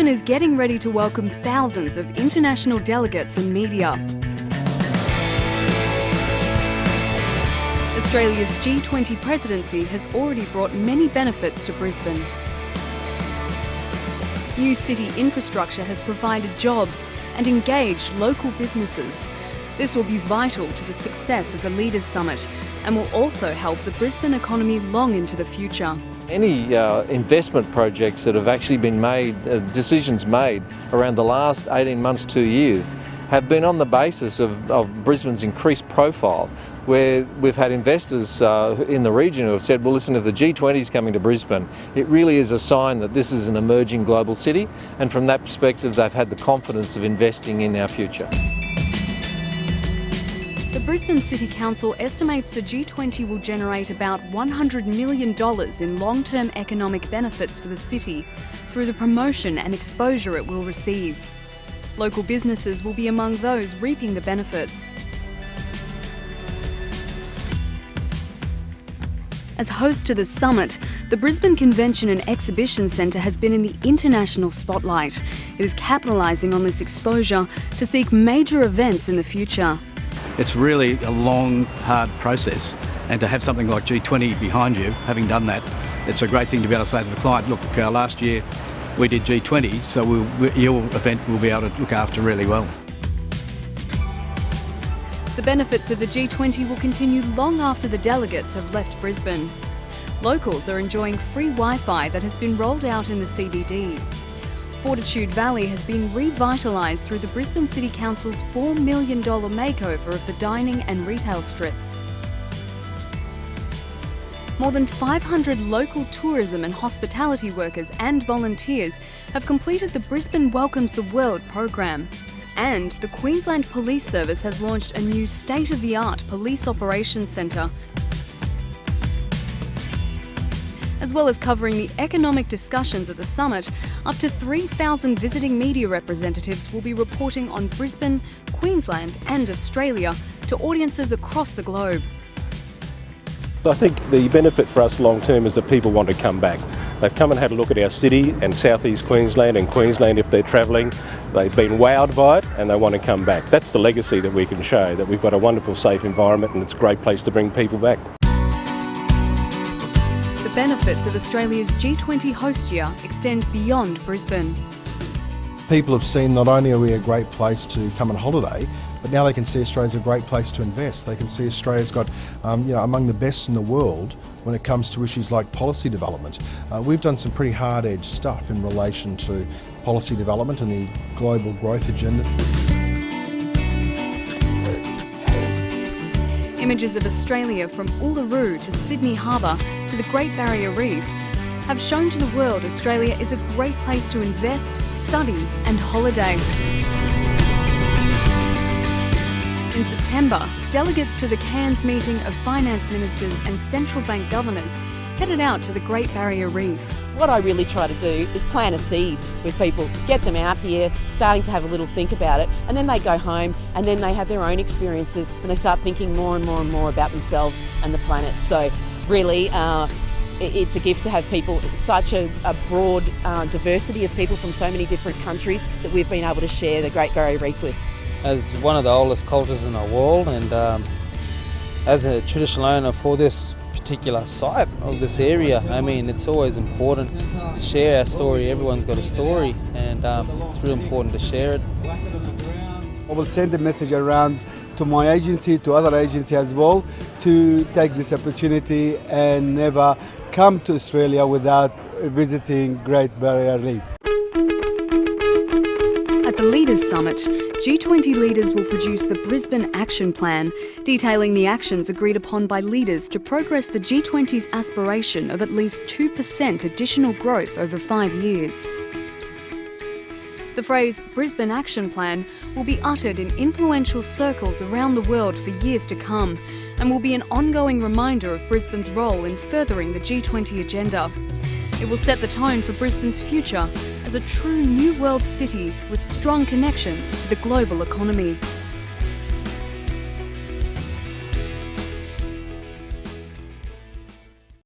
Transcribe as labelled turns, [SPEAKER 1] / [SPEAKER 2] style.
[SPEAKER 1] is getting ready to welcome thousands of international delegates and media. Australia's G20 presidency has already brought many benefits to Brisbane. New city infrastructure has provided jobs and engaged local businesses. This will be vital to the success of the Leaders Summit and will also help the Brisbane economy long into the future.
[SPEAKER 2] Any investment projects that have actually been made, decisions made around the last 18 months, 2 years, have been on the basis of Brisbane's increased profile, where we've had investors in the region who have said, well listen, if the G20 is coming to Brisbane, it really is a sign that this is an emerging global city, and from that perspective they've had the confidence of investing in our future.
[SPEAKER 1] The Brisbane City Council estimates the G20 will generate about $100 million in long-term economic benefits for the city through the promotion and exposure it will receive. Local businesses will be among those reaping the benefits. As host to the summit, the Brisbane Convention and Exhibition Centre has been in the international spotlight. It is capitalising on this exposure to seek major events in the future.
[SPEAKER 3] It's really a long, hard process, and to have something like G20 behind you, having done that, it's a great thing to be able to say to the client, look, last year we did G20, so your event will be able to look after really well.
[SPEAKER 1] The benefits of the G20 will continue long after the delegates have left Brisbane. Locals are enjoying free Wi-Fi that has been rolled out in the CBD. Fortitude Valley has been revitalised through the Brisbane City Council's $4 million makeover of the dining and retail strip. More than 500 local tourism and hospitality workers and volunteers have completed the Brisbane Welcomes the World program. And the Queensland Police Service has launched a new state-of-the-art police operations centre. As well as covering the economic discussions at the summit, up to 3,000 visiting media representatives will be reporting on Brisbane, Queensland and Australia to audiences across the globe.
[SPEAKER 4] I think the benefit for us long term is that people want to come back. They've come and had a look at our city and southeast Queensland and Queensland if they're travelling. They've been wowed by it and they want to come back. That's the legacy that we can show, that we've got a wonderful, safe environment and it's a great place to bring people back.
[SPEAKER 1] The benefits of Australia's G20 host year extend beyond Brisbane.
[SPEAKER 5] People have seen not only are we a great place to come on holiday, but now they can see Australia's a great place to invest. They can see Australia's got among the best in the world when it comes to issues like policy development. We've done some pretty hard-edged stuff in relation to policy development and the global growth agenda.
[SPEAKER 1] Images of Australia from Uluru to Sydney Harbour to the Great Barrier Reef have shown to the world Australia is a great place to invest, study and holiday. In September, delegates to the Cairns meeting of finance ministers and central bank governors headed out to the Great Barrier Reef.
[SPEAKER 6] What I really try to do is plant a seed with people, get them out here, starting to have a little think about it, and then they go home and then they have their own experiences and they start thinking more and more and more about themselves and the planet. So really, it's a gift to have people, such a broad diversity of people from so many different countries that we've been able to share the Great Barrier Reef with.
[SPEAKER 7] As one of the oldest cultures in the world, and as a traditional owner for this particular site of this area, I mean, it's always important to share our story. Everyone's got a story, and it's really important to share it.
[SPEAKER 8] I will send the message around to my agency, to other agencies as well, to take this opportunity and never come to Australia without visiting Great Barrier Reef.
[SPEAKER 1] At the Leaders Summit, G20 leaders will produce the Brisbane Action Plan, detailing the actions agreed upon by leaders to progress the G20's aspiration of at least 2% additional growth over 5 years. The phrase Brisbane Action Plan will be uttered in influential circles around the world for years to come and will be an ongoing reminder of Brisbane's role in furthering the G20 agenda. It will set the tone for Brisbane's future as a true new world city with strong connections to the global economy.